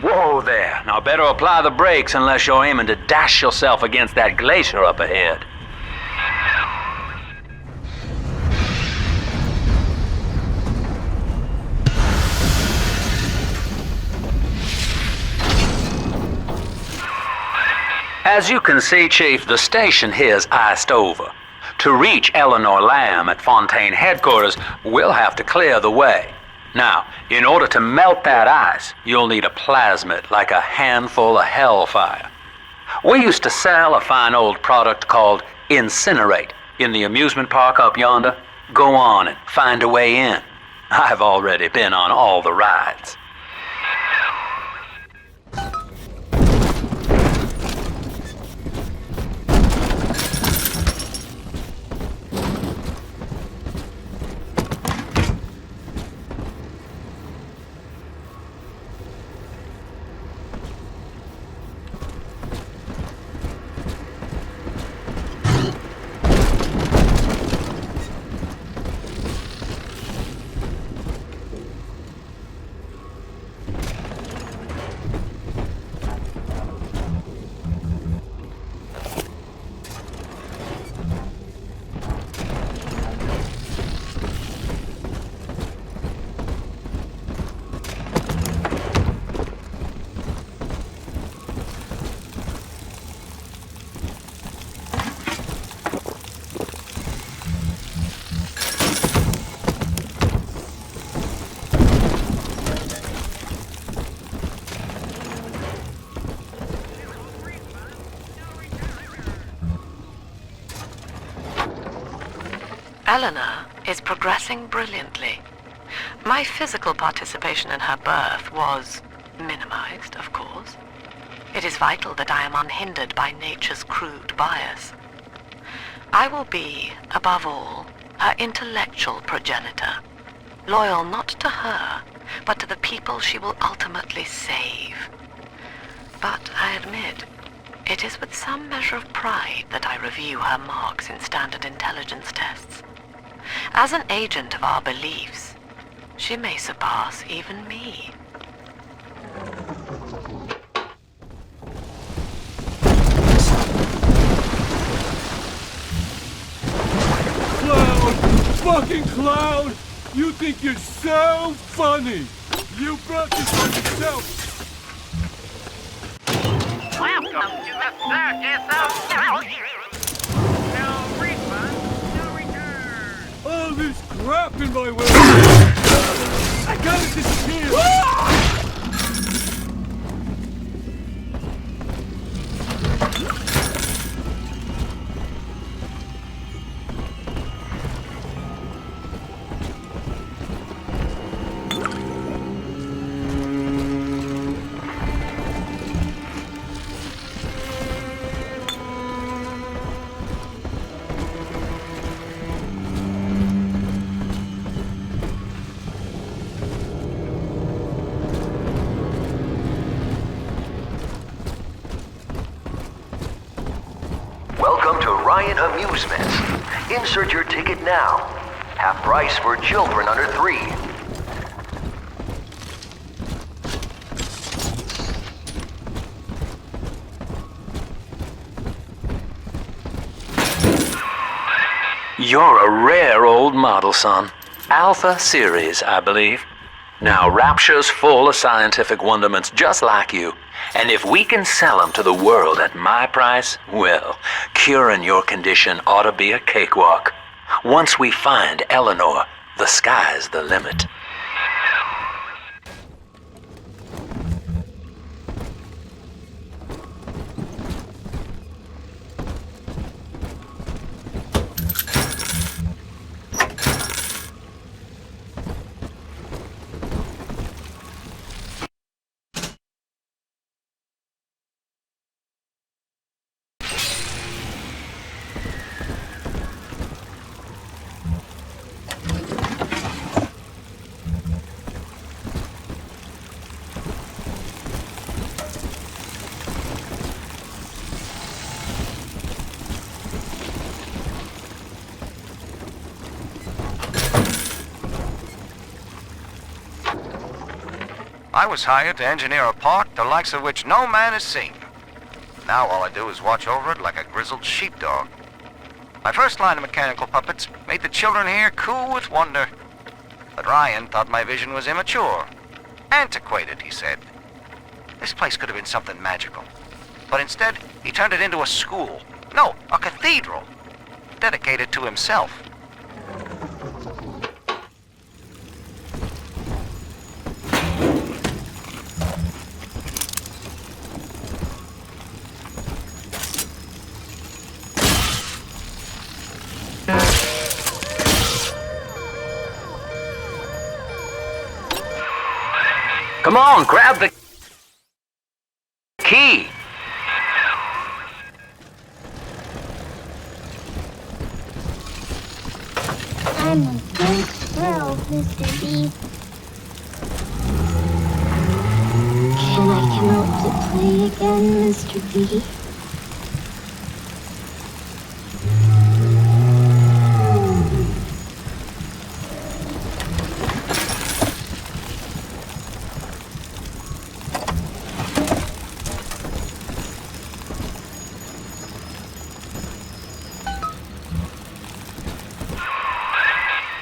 Whoa there. Now better apply the brakes unless you're aiming to dash yourself against that glacier up ahead. As you can see, Chief, the station here's iced over. To reach Eleanor Lamb at Fontaine headquarters, we'll have to clear the way. Now, in order to melt that ice, you'll need a plasmid like a handful of hellfire. We used to sell a fine old product called Incinerate in the amusement park up yonder. Go on and find a way in. I've already been on all the rides. Eleanor is progressing brilliantly. My physical participation in her birth was minimized, of course. It is vital that I am unhindered by nature's crude bias. I will be, above all, her intellectual progenitor, loyal not to her, but to the people she will ultimately save. But I admit, it is with some measure of pride that I review her marks in standard intelligence tests. As an agent of our beliefs, she may surpass even me. Cloud! Fucking Cloud! You think you're so funny! You brought this on yourself! Welcome to the circus of no refund, no return. All this crap in my way! I gotta disappear! Amusements. Insert your ticket now. Half price for children under 3. You're a rare old model, son. Alpha series, I believe. Now, Rapture's full of scientific wonderments just like you. And if we can sell them to the world at my price, well, curing your condition ought to be a cakewalk. Once we find Eleanor, the sky's the limit. I was hired to engineer a park the likes of which no man has seen. Now all I do is watch over it like a grizzled sheepdog. My first line of mechanical puppets made the children here coo with wonder. But Ryan thought my vision was immature. Antiquated, he said. This place could have been something magical. But instead, he turned it into a school. No, a cathedral. Dedicated to himself. Come on, grab the key. I'm a big girl, Mr. B. Can I come out to play again, Mr. B?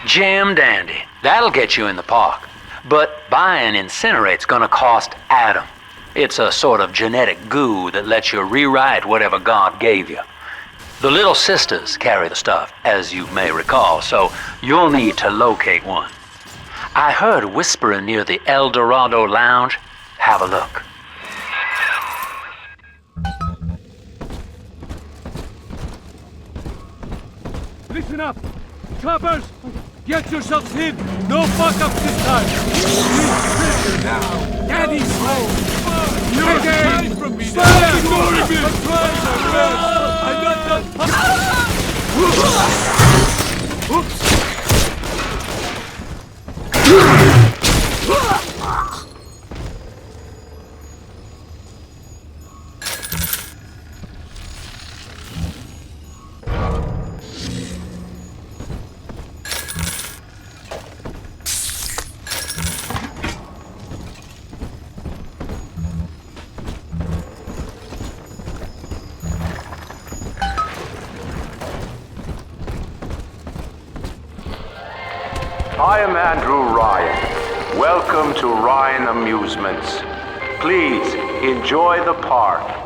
Jam dandy. That'll get you in the park. But buying Incinerate's gonna cost Adam. It's a sort of genetic goo that lets you rewrite whatever God gave you. The little sisters carry the stuff, as you may recall, so you'll need to locate one. I heard whispering near the El Dorado Lounge. Have a look. Listen up! Choppers! Get yourselves in! No fuck-ups this time! He's now! Daddy's home! You're getting from me! Stop ignoring me! I'm trying my best! I'm not done... Oops! I am Andrew Ryan. Welcome to Ryan Amusements. Please enjoy the park.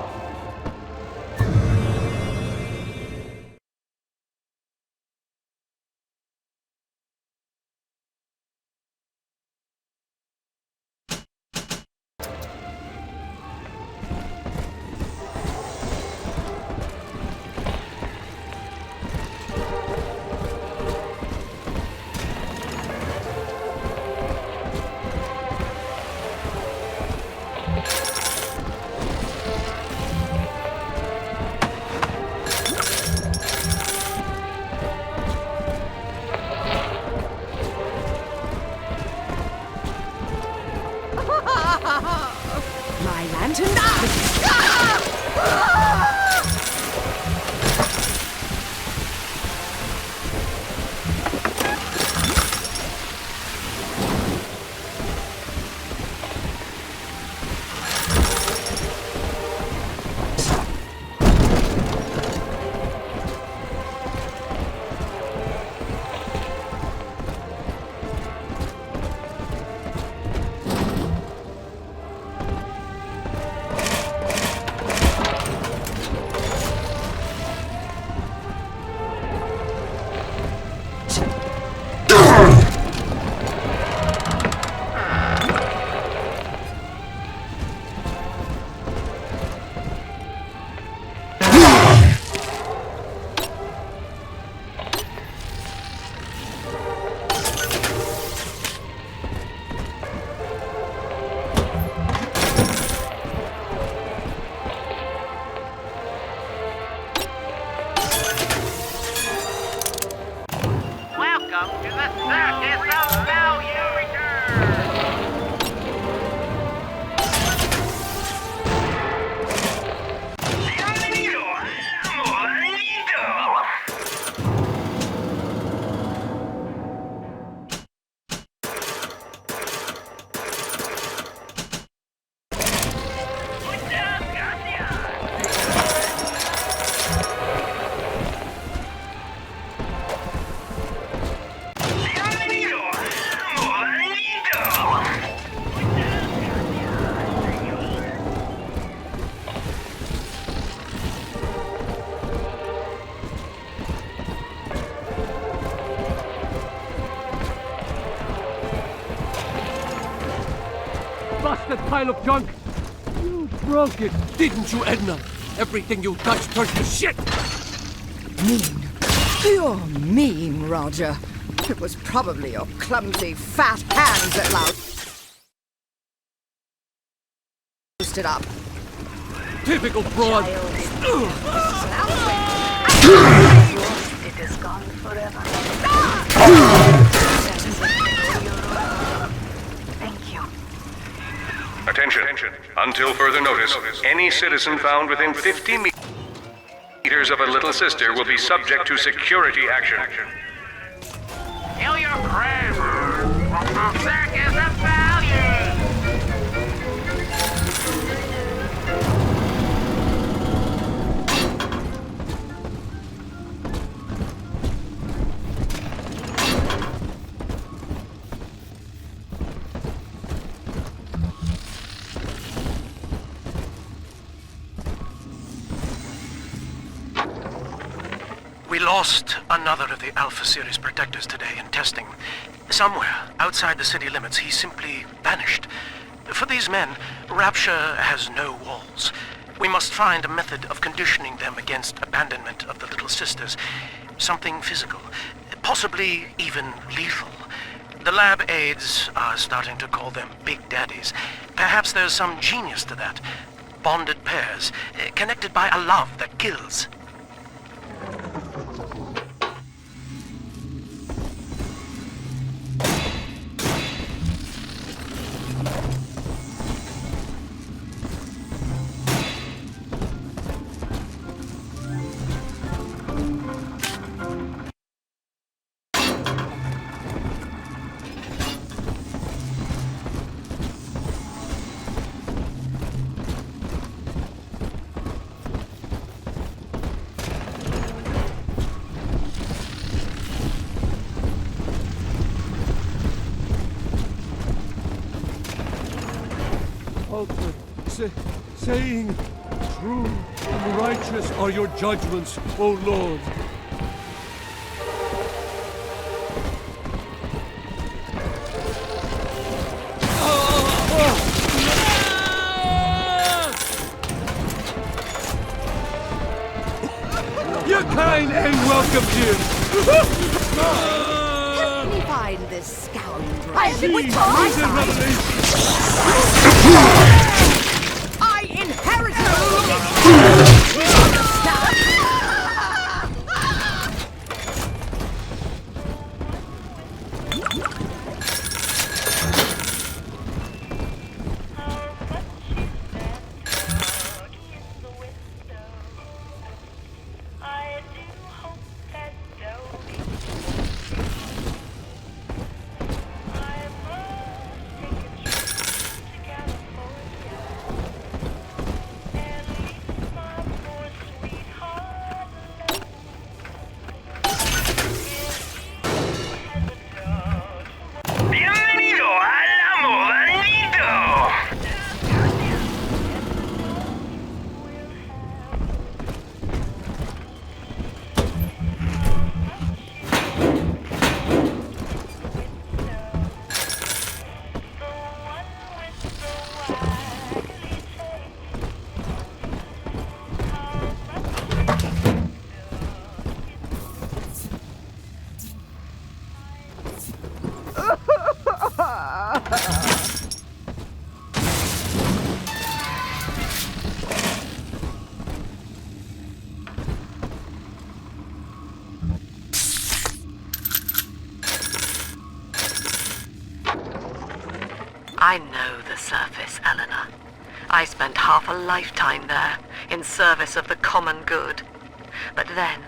busted pile of junk! You broke it, didn't you, Edna? Everything you touched turned to shit! Mean. You're mean, Roger. It was probably your clumsy, fat hands that loused it up. Typical fraud! It is gone forever. Thank you. Attention. Until further notice, any citizen found within 50 meters of a little sister will be subject to security action. Kill your grammar. Circus of value. We lost another of the Alpha Series protectors today in testing. Somewhere outside the city limits, he simply vanished. For these men, Rapture has no walls. We must find a method of conditioning them against abandonment of the Little Sisters. Something physical, possibly even lethal. The lab aides are starting to call them Big Daddies. Perhaps there's some genius to that. Bonded pairs, connected by a love that kills. Saying, true and righteous are your judgments, O Lord. You're kind and welcome here. Help me find this scoundrel. I live with I know the surface, Eleanor. I spent half a lifetime there, in service of the common good. But then,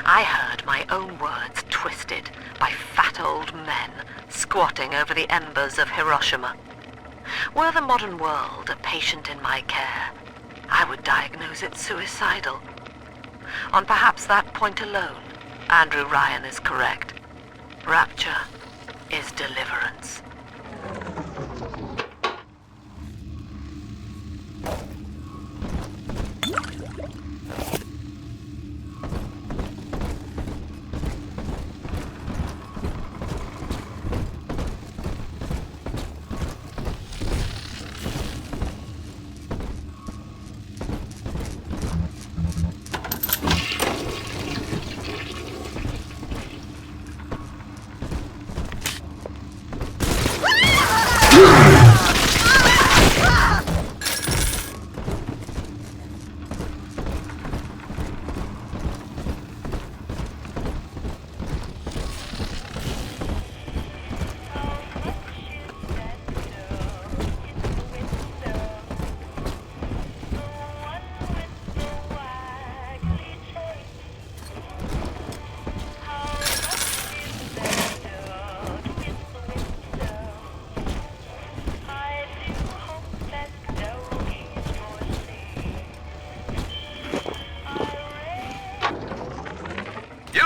I heard my own words twisted by fat old men squatting over the embers of Hiroshima. Were the modern world a patient in my care, I would diagnose it suicidal. On perhaps that point alone, Andrew Ryan is correct. Rapture is deliverance.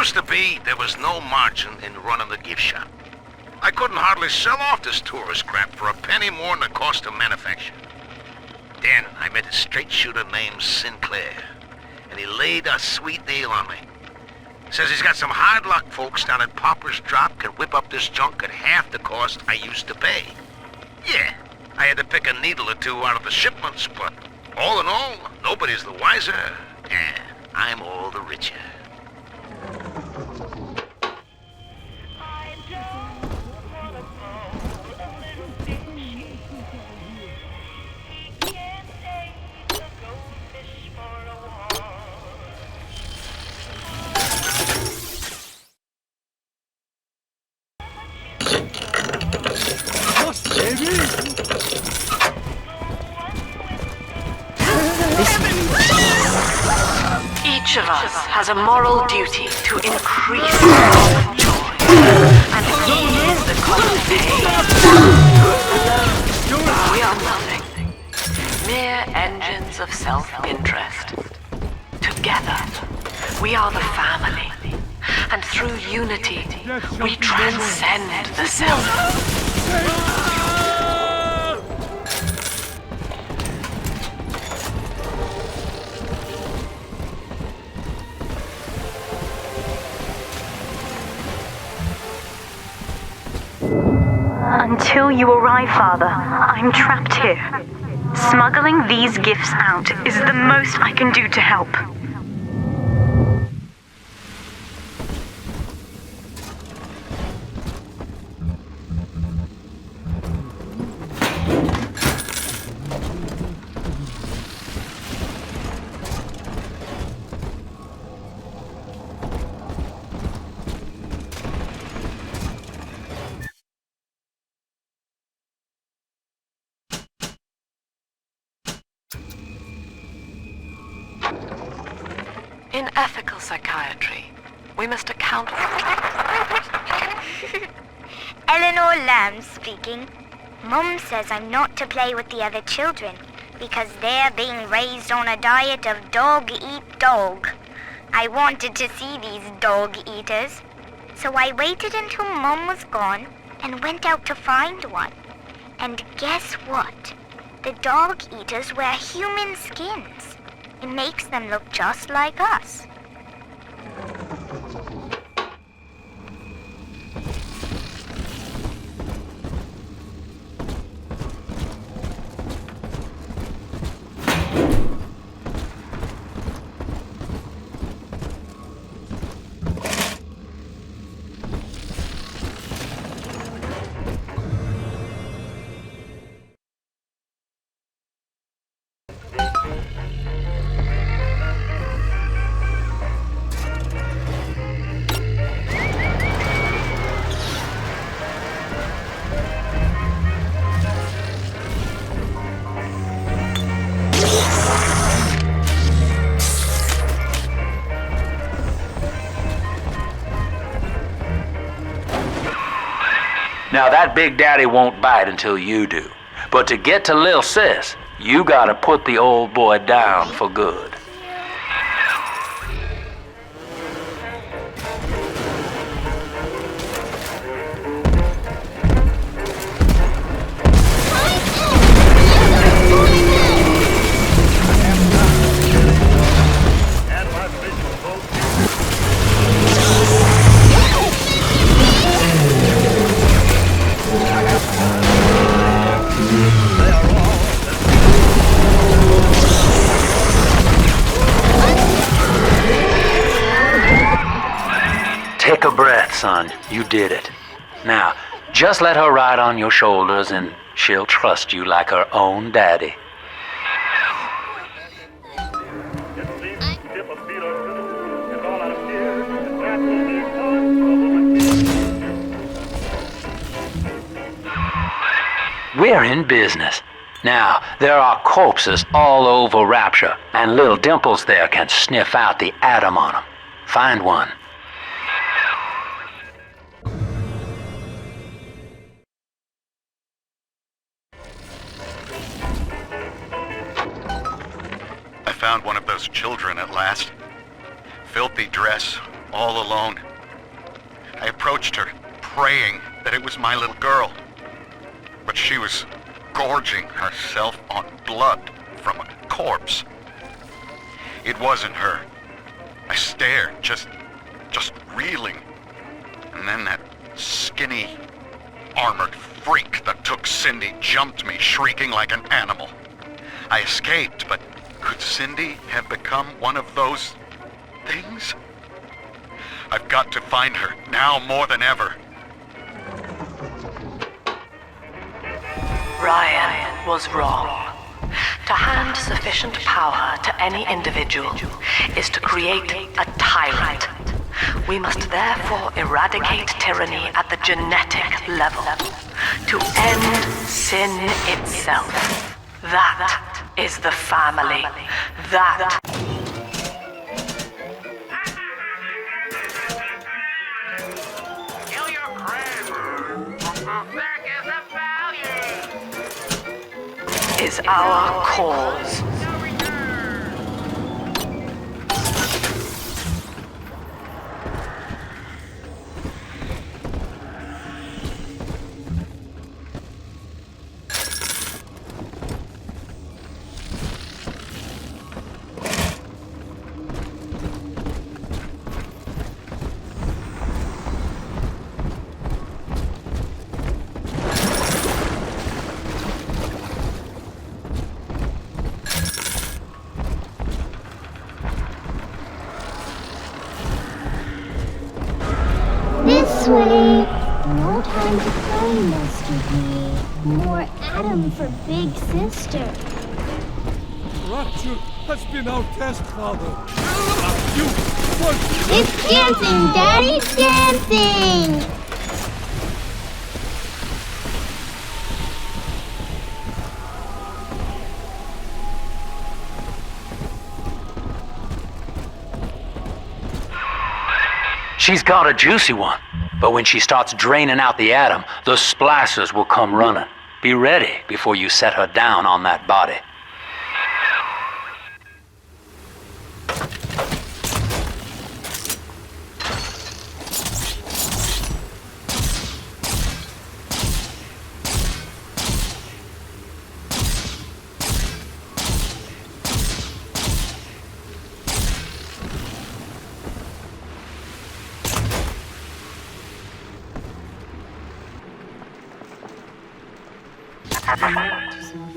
used to be, there was no margin in running the gift shop. I couldn't hardly sell off this tourist crap for a penny more than the cost of manufacture. Then I met a straight shooter named Sinclair, and he laid a sweet deal on me. Says he's got some hard luck folks down at Pauper's Drop can whip up this junk at half the cost I used to pay. Yeah, I had to pick a needle or two out of the shipments, but all in all, nobody's the wiser, and I'm all the richer. Each of us has a moral duty to increase our joy and ease the common pain. We are nothing, mere engines of self-interest. Together, we are the family, and through unity, we transcend the self. Until you arrive, Father, I'm trapped here. Smuggling these gifts out is the most I can do to help. In ethical psychiatry, we must account for... Eleanor Lamb speaking. Mum says I'm not to play with the other children because they're being raised on a diet of dog-eat-dog. I wanted to see these dog-eaters, so I waited until Mum was gone and went out to find one. And guess what? The dog-eaters wear human skins. It makes them look just like us. Now that Big Daddy won't bite until you do. But to get to Lil Sis, you gotta put the old boy down for good. Take a breath, son. You did it. Now, just let her ride on your shoulders and she'll trust you like her own daddy. We're in business. Now, there are corpses all over Rapture, and little Dimples there can sniff out the Adam on them. Find one. I found one of those children at last. Filthy dress, all alone. I approached her, praying that it was my little girl. But she was gorging herself on blood from a corpse. It wasn't her. I stared, just reeling. And then that skinny, armored freak that took Cindy jumped me, shrieking like an animal. I escaped, but could Cindy have become one of those things? I've got to find her, now more than ever. Ryan was wrong. To hand sufficient power to any individual is to create a tyrant. We must therefore eradicate tyranny at the genetic level, to end sin itself. That is the family. That... Kill your cravers. Back is the value. is our cause. This way. No time to play, Mr. B. More Adam for Big Sister. Rapture has been our test, Father. You It's dancing, Daddy, dancing! She's got a juicy one, but when she starts draining out the Adam, the splicers will come running. Be ready before you set her down on that body.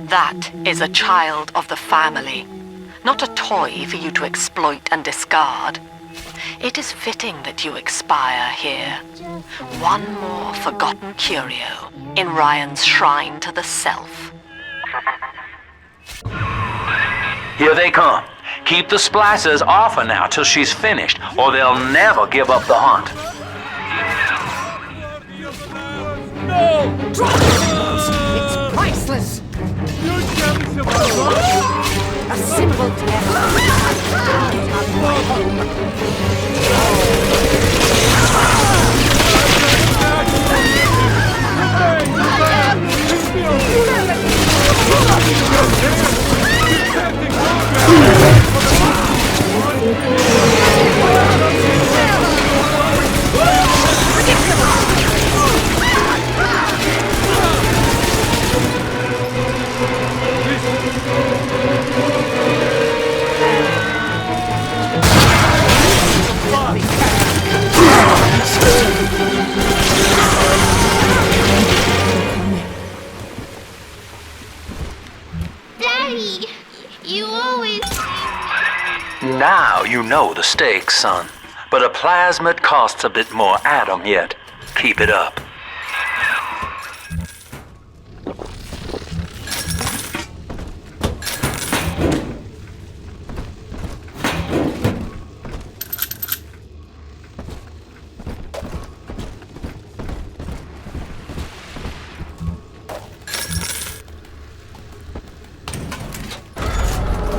That is a child of the family, not a toy for you to exploit and discard. It is fitting that you expire here. One more forgotten curio in Ryan's shrine to the self. Here they come. Keep the splicers off her now till she's finished, or they'll never give up the hunt. No! Drop it! It's priceless! A simple Daddy, you always... Now you know the stakes, son. But a plasmid costs a bit more Adam yet. Keep it up.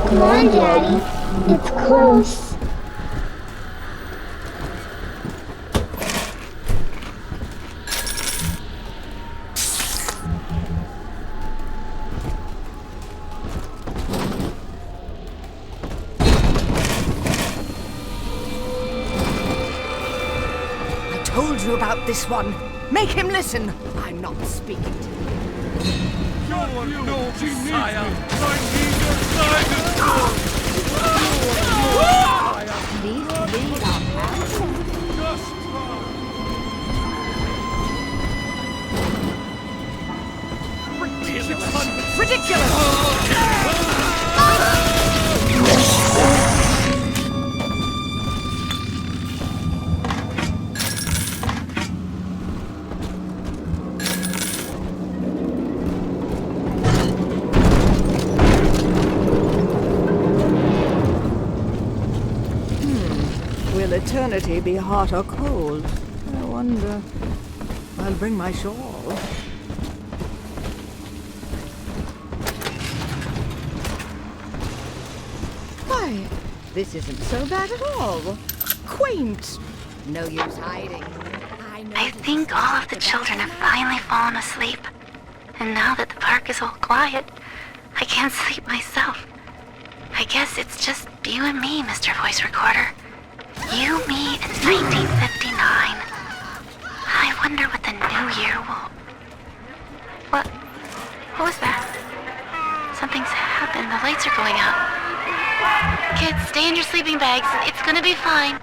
Come on, Daddy. It's close. you about this one. Make him listen. I'm not speaking to him. No, Messiah! I need your guidance! Please lead our path. Ridiculous! Ridiculous! Will eternity be hot or cold? I wonder. I'll bring my shawl. Why, this isn't so bad at all. Quaint. No use hiding. I think all of the children have finally fallen asleep. And now that the park is all quiet, I can't sleep myself. I guess it's just you and me, Mr. Voice Recorder. You, me, and 1959. I wonder what the new year will... What was that? Something's happened. The lights are going out. Kids, stay in your sleeping bags. It's gonna be fine.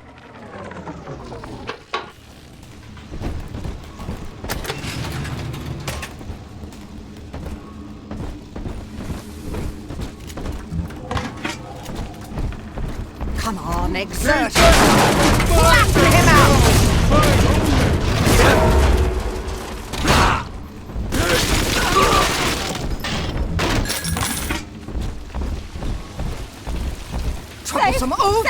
Come on, exert yourself! Flatten him out! Troublesome oaf!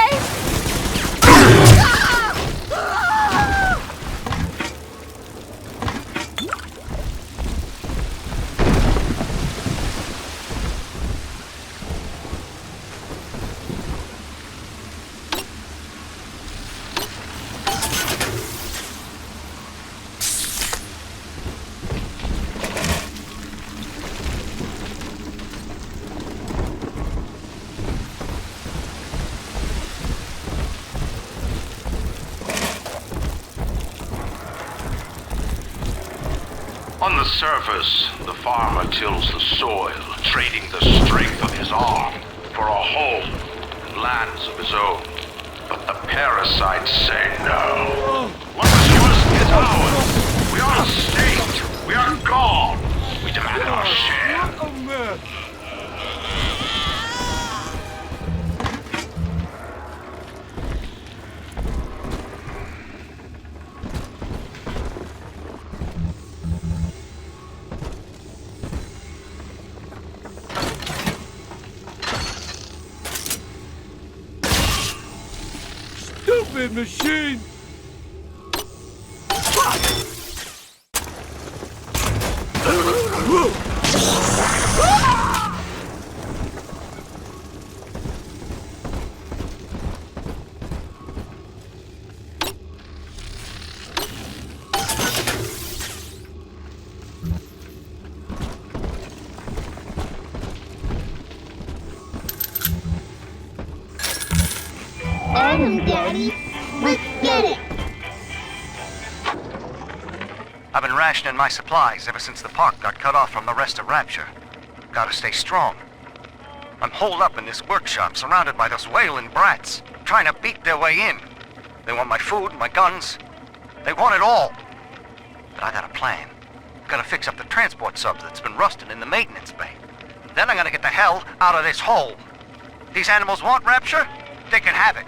On the surface, the farmer tills the soil, trading the strength of his arm for a home and lands of his own. But the parasites say no. What was yours is ours. We are a state. We are God. We demand our share. Stupid machine! Adam, Daddy. Let's get it! I've been rationing my supplies ever since the park got cut off from the rest of Rapture. Gotta stay strong. I'm holed up in this workshop, surrounded by those wailing brats, trying to beat their way in. They want my food, my guns. They want it all. But I got a plan. Gotta fix up the transport sub that's been rusting in the maintenance bay. Then I'm gonna get the hell out of this hole. These animals want Rapture? They can have it.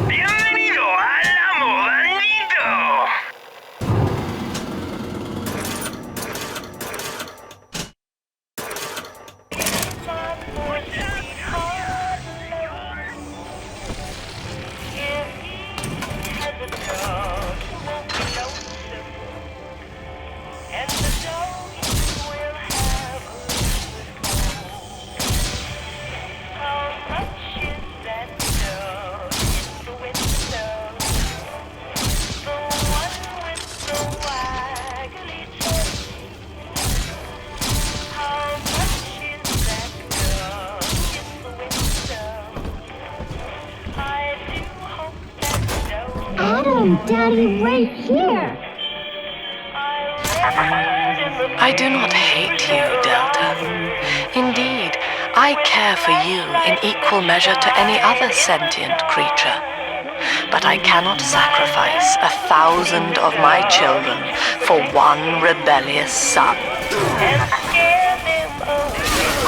Bienvenido a la Modanito! Adam, Daddy, right here. I do not hate you, Delta. Indeed, I care for you in equal measure to any other sentient creature. But I cannot sacrifice 1,000 of my children for one rebellious son. I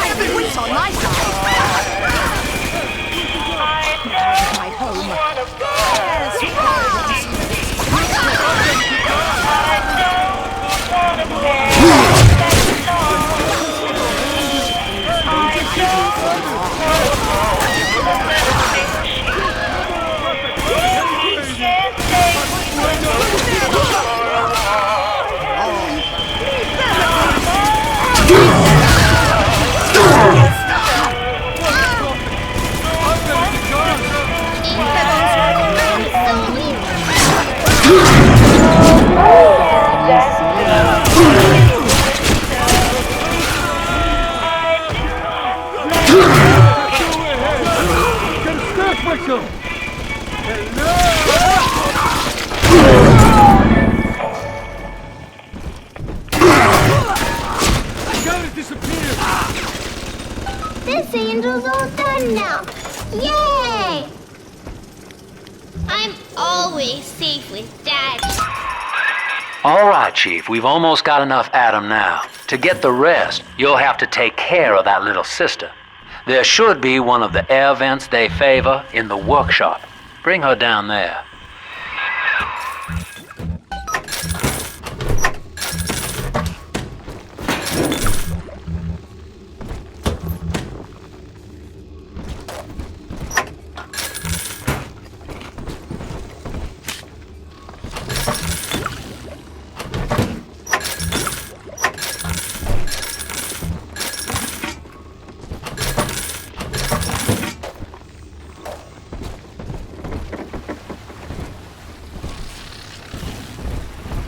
have the wits on my side. My home. This angel's all done now. Yay! I'm always safe with Daddy. All right, Chief, we've almost got enough Adam now. To get the rest, you'll have to take care of that little sister. There should be one of the air vents they favor in the workshop. Bring her down there.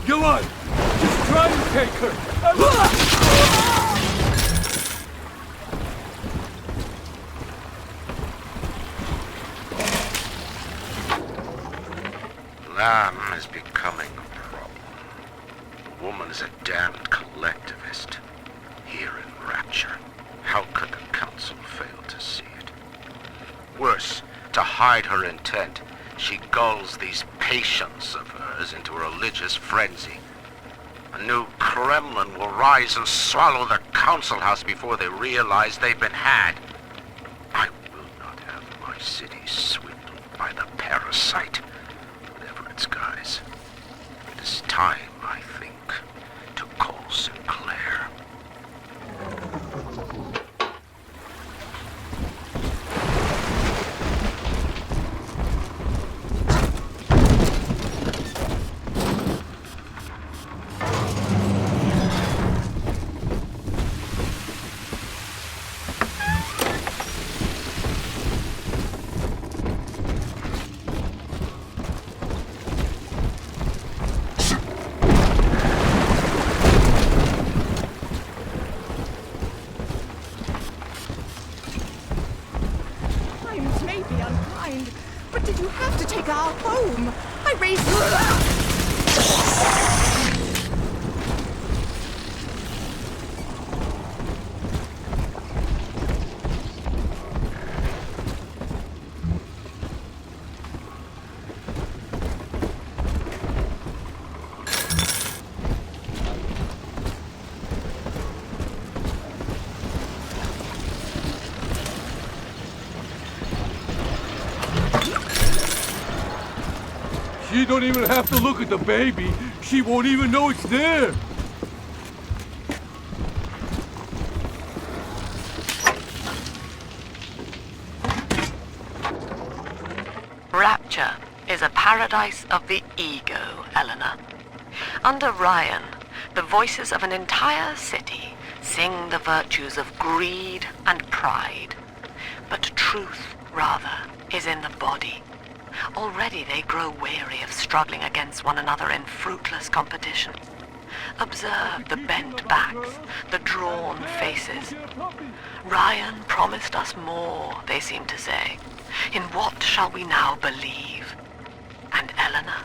Go on! Just try and take her! Lamb is becoming a problem. The woman is a damned collectivist. Here in Rapture, how could the council fail to see it? Worse, to hide her intent, she gulls these patients of hers into a religious frenzy. A new Kremlin will rise and swallow the council house before they realize they've been had. I will not have my city swindled by the parasite, whatever its guise. It is time, I think, to call Sinclair. But did you have to take our home? I raised... She don't even have to look at the baby. She won't even know it's there. Rapture is a paradise of the ego, Eleanor. Under Ryan, the voices of an entire city sing the virtues of greed and pride. But truth, rather, is in the body. Already they grow weary of struggling against one another in fruitless competition. Observe the bent backs, the drawn faces. Ryan promised us more, they seem to say. In what shall we now believe? And Eleanor,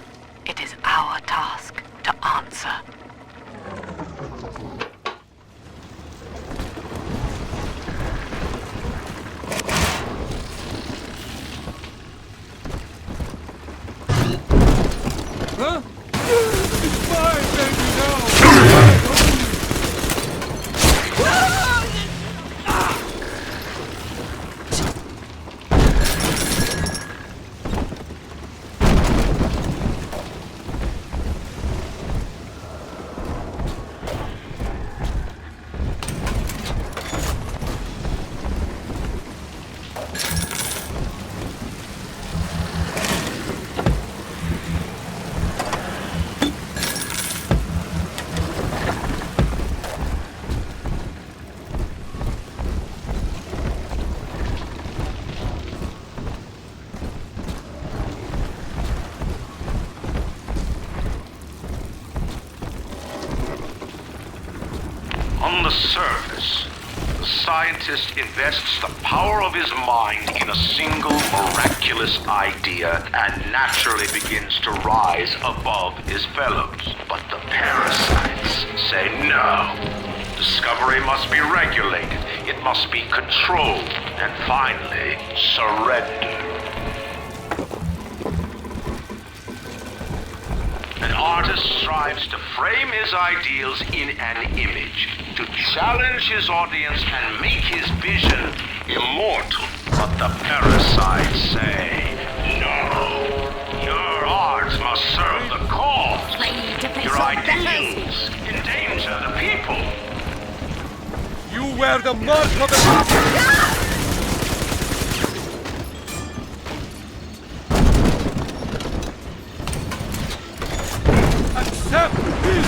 Huh? It's fine, baby, no! On the surface, the scientist invests the power of his mind in a single miraculous idea and naturally begins to rise above his fellows. But the parasites say no. Discovery must be regulated, it must be controlled, and finally, surrendered. An artist strives to frame his ideals in an image, to challenge his audience and make his vision immortal. But the parasites say, no, your art must serve the cause. Your ideals endanger the people. You wear the mark of the... Accept this!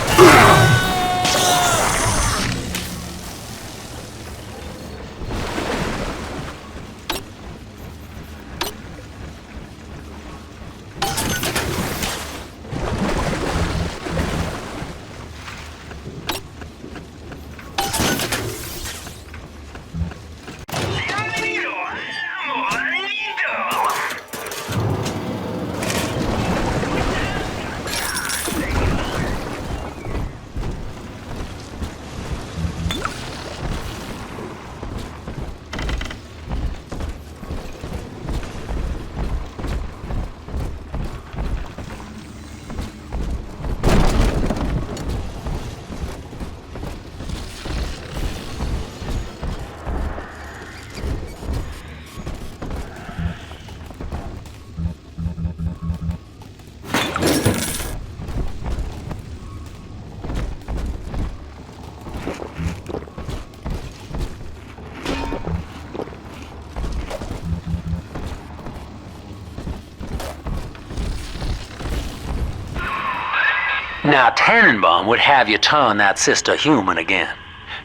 Now, Tennenbaum would have you turn that sister human again.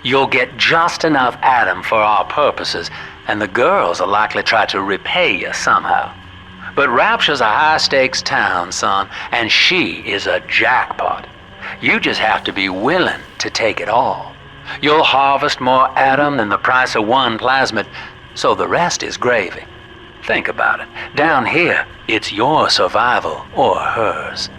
You'll get just enough Adam for our purposes, and the girls will likely try to repay you somehow. But Rapture's a high-stakes town, son, and she is a jackpot. You just have to be willing to take it all. You'll harvest more Adam than the price of one plasmid, so the rest is gravy. Think about it. Down here, it's your survival or hers.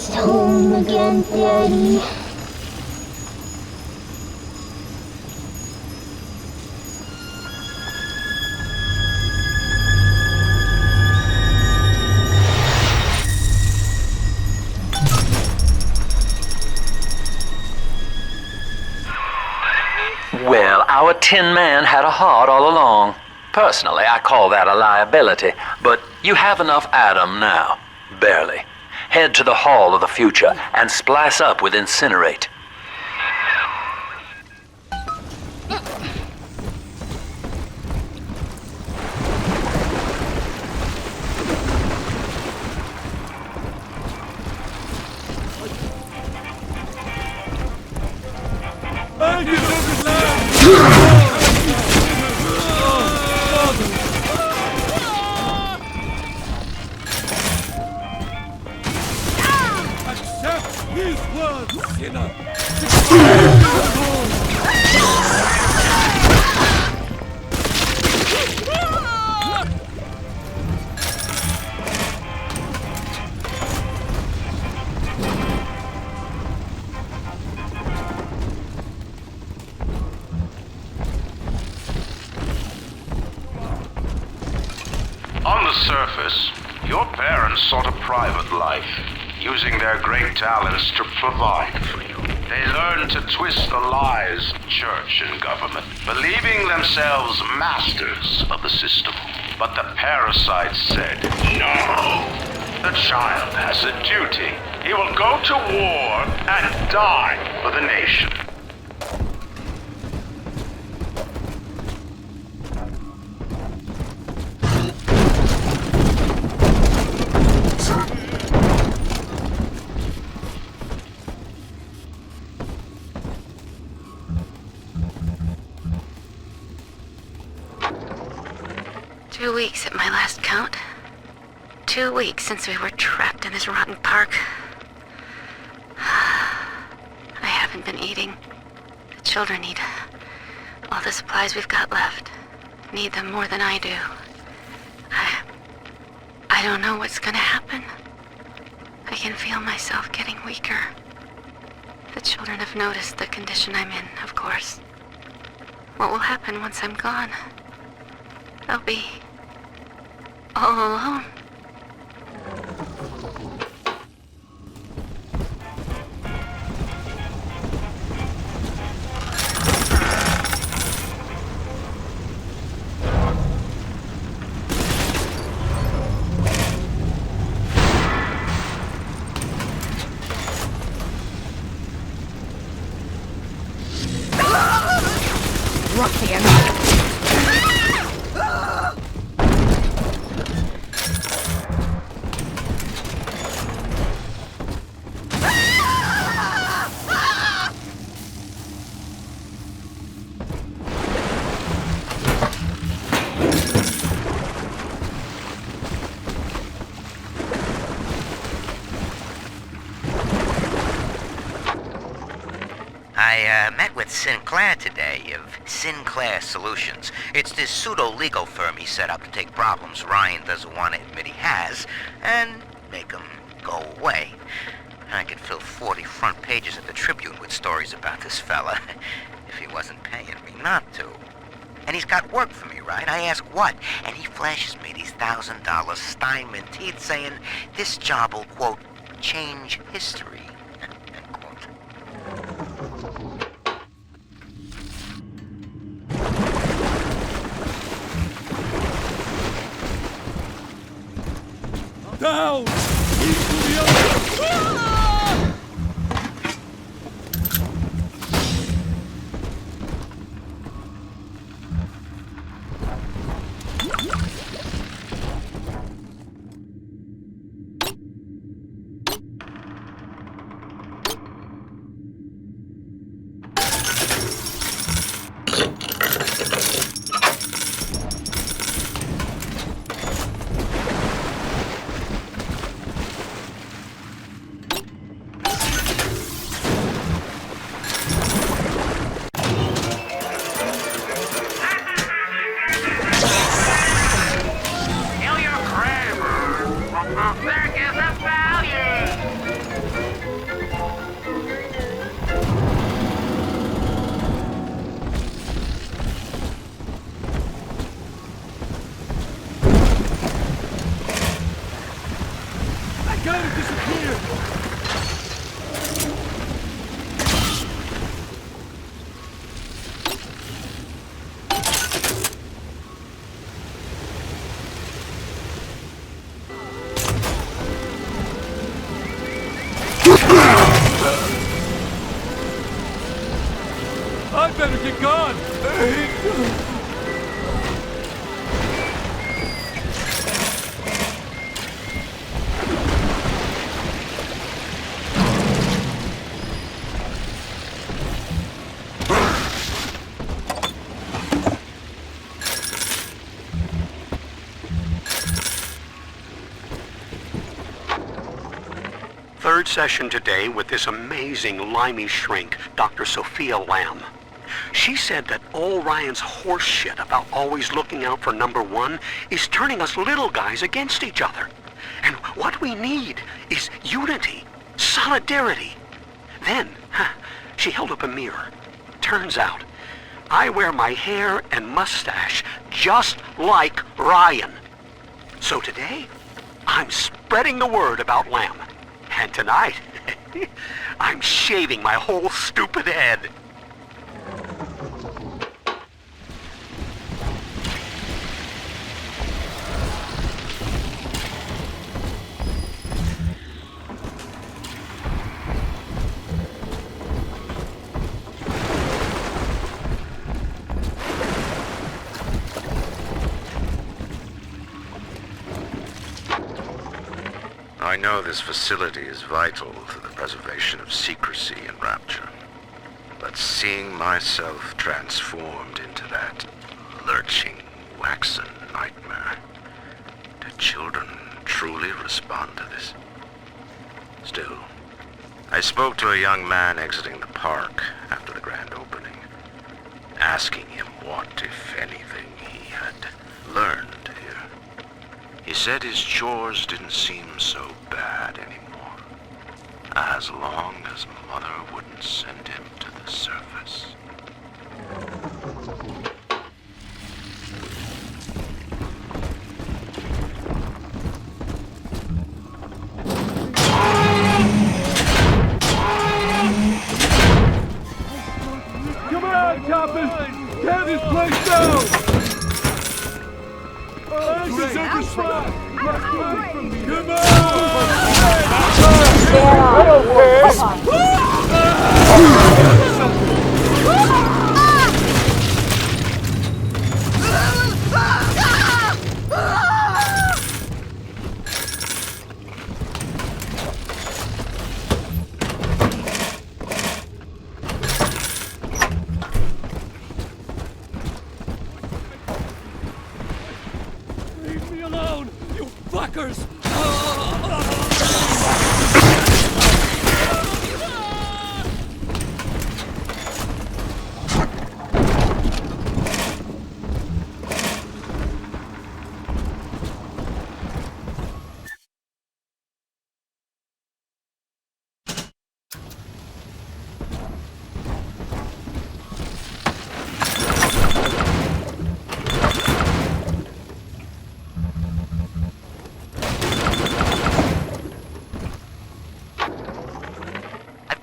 almost home again, Daddy. Well, our Tin Man had a heart all along. Personally, I call that a liability, but you have enough Adam now. Barely. Head to the Hall of the Future and splice up with Incinerate. On the surface, your parents sought a private life, using their great talents to provide for you. They learned to twist the lies of church and government, believing themselves masters of the system. But the parasites said, no! The child has a duty. He will go to war and die for the nation. 2 weeks at my last count. 2 weeks since we were trapped in this rotten park. I haven't been eating. The children need all the supplies we've got left. Need them more than I do. I don't know what's gonna happen. I can feel myself getting weaker. The children have noticed the condition I'm in, of course. What will happen once I'm gone? I'll be all alone. Ruffian! I met with Sinclair today of Sinclair Solutions. It's this pseudo-legal firm he set up to take problems Ryan doesn't want to admit he has and make them go away. I could fill 40 front pages of the Tribune with stories about this fella if he wasn't paying me not to. And he's got work for me, right? I ask what, and he flashes me these $1,000 Steinman teeth saying this job will, quote, change history. Down! God! Third session today with this amazing limey shrink, Dr. Sophia Lэмb. She said that all Ryan's horse shit about always looking out for number one is turning us little guys against each other. And what we need is unity, solidarity. Then, she held up a mirror. Turns out, I wear my hair and mustache just like Ryan. So today, I'm spreading the word about Lэмb. And tonight, I'm shaving my whole stupid head. I know this facility is vital to the preservation of secrecy and rapture, but seeing myself transformed into that lurching, waxen nightmare, do children truly respond to this? Still, I spoke to a young man exiting the park after the grand opening, asking him what, if anything, he had learned here. He said his chores didn't seem so bad anymore, as long as Mother wouldn't send him to the surface. Come on, choppers! Tear this place down! This is a spot! Come on! I don't care! Leave me alone, you fuckers!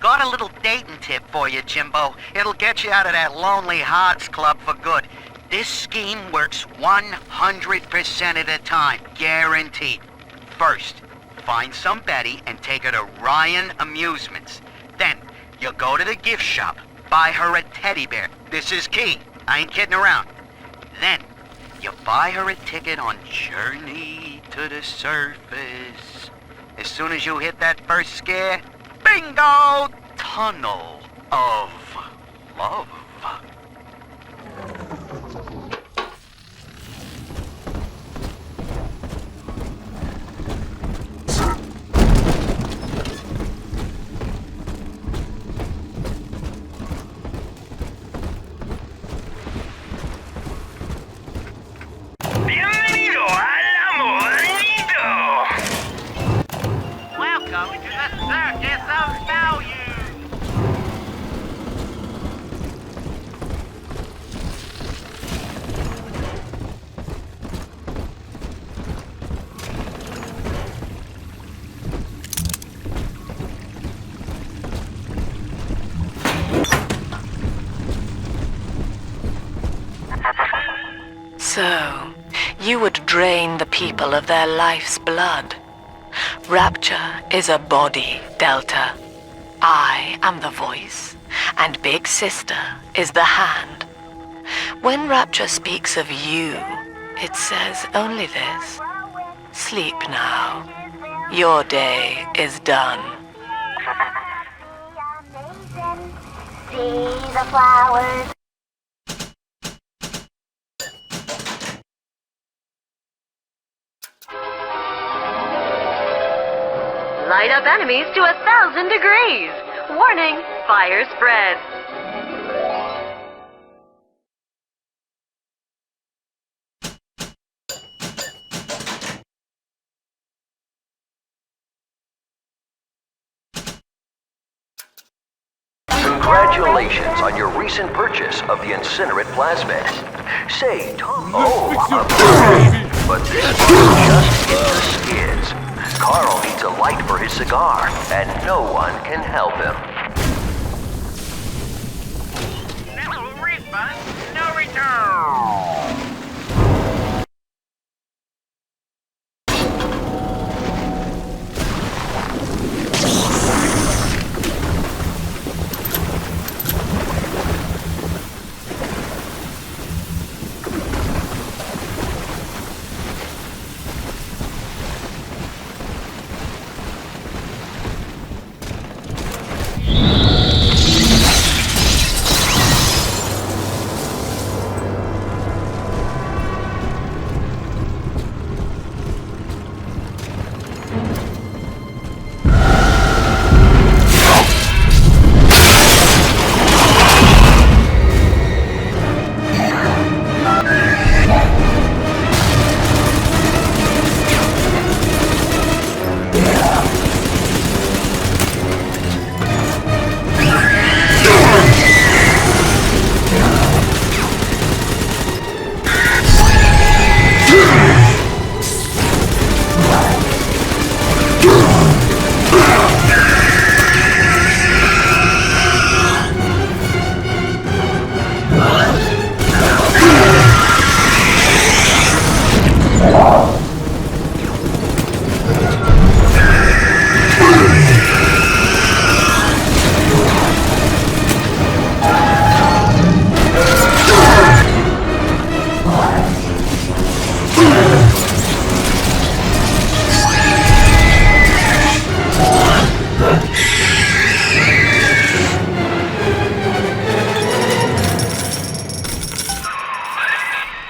Got a little dating tip for you, Jimbo. It'll get you out of that lonely hearts club for good. This scheme works 100% of the time, guaranteed. First, find some Betty and take her to Ryan Amusements. Then, you go to the gift shop, buy her a teddy bear. This is key. I ain't kidding around. Then, you buy her a ticket on Journey to the Surface. As soon as you hit that first scare, bingo! Tunnel of Love. Bienvenido al Amorito! Welcome to the Circus of Value! So, you would drain the people of their life's blood. Rapture is a body, Delta. I am the voice, and Big Sister is the hand. When Rapture speaks of you, it says only this. Sleep now. Your day is done. See the flowers. Light up enemies to 1,000 degrees. Warning, fire spreads. Congratulations on your recent purchase of the incinerate plasmid. Say, Tom. Oh, but this one just hit the skids. Carl needs a light for his cigar, and no one can help him. No refund, no return.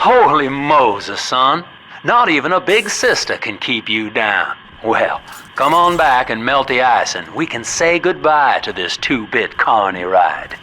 Holy Moses, son. Not even a big sister can keep you down. Well, come on back and melt the ice and we can say goodbye to this 2-bit carny ride.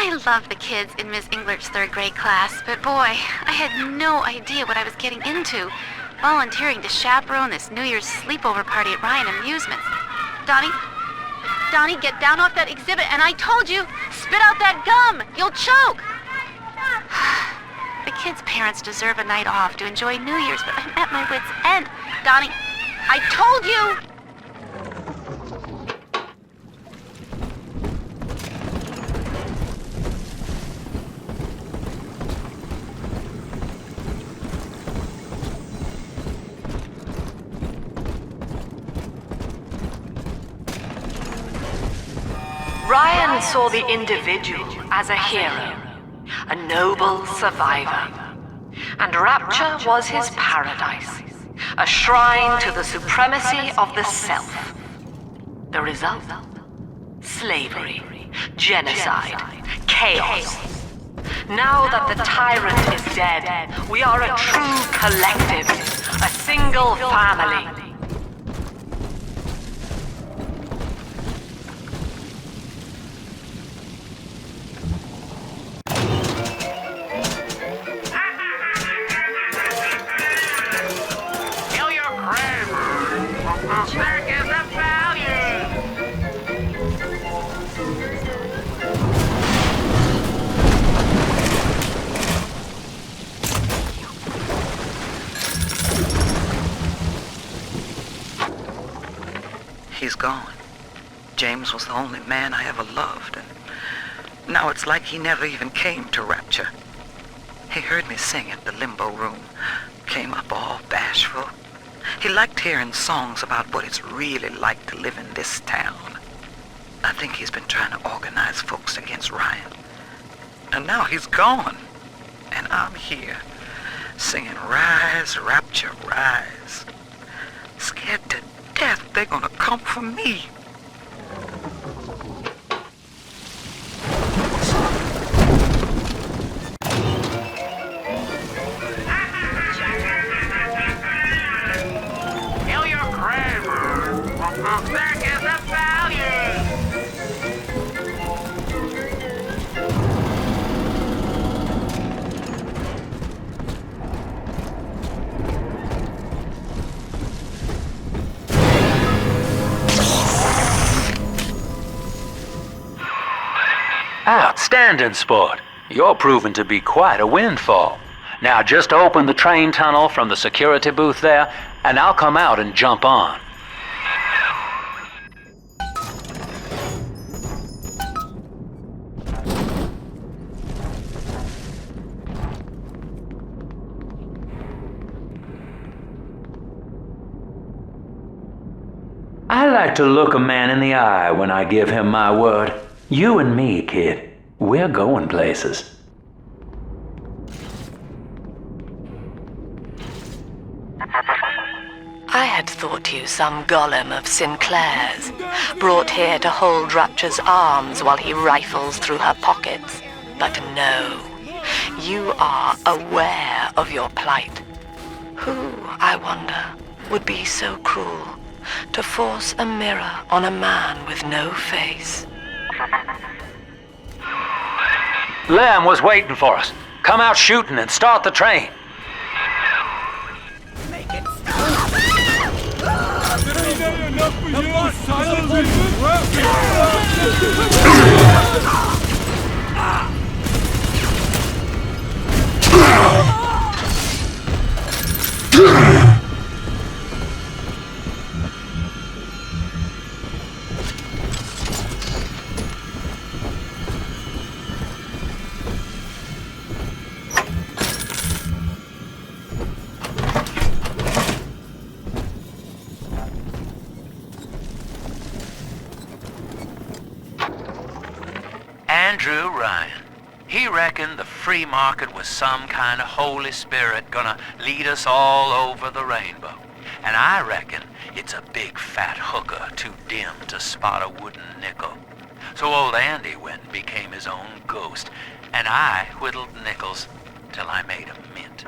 I love the kids in Miss Englert's 3rd grade class, but boy, I had no idea what I was getting into. Volunteering to chaperone this New Year's sleepover party at Ryan Amusements. Donnie, get down off that exhibit, and I told you, spit out that gum! You'll choke! The kids' parents deserve a night off to enjoy New Year's, but I'm at my wit's end. Donnie, I told you! Ryan saw the individual as a hero, a noble survivor. And Rapture was his paradise, a shrine to the supremacy of the self. The result? Slavery, genocide, chaos. Now that the tyrant is dead, we are a true collective, a single family. gone. James was the only man I ever loved, and now it's like he never even came to Rapture. He heard me sing at the limbo room, came up all bashful. He liked hearing songs about what it's really like to live in this town. I think he's been trying to organize folks against Ryan. And now he's gone, and I'm here, singing Rise, Rapture, Rise. Scared to death they're gonna come for me. Outstanding sport. You're proving to be quite a windfall. Now just open the train tunnel from the security booth there, and I'll come out and jump on. I like to look a man in the eye when I give him my word. You and me, kid, we're going places. I had thought you some golem of Sinclair's, brought here to hold Rapture's arms while he rifles through her pockets. But no, you are aware of your plight. Who, I wonder, would be so cruel to force a mirror on a man with no face? Lamb was waiting for us. Come out shooting and start the train. Make it stop! Enough for you! Andrew Ryan. He reckoned the free market was some kind of Holy Spirit gonna lead us all over the rainbow. And I reckon it's a big fat hooker too dim to spot a wooden nickel. So old Andy went and became his own ghost, and I whittled nickels till I made a mint.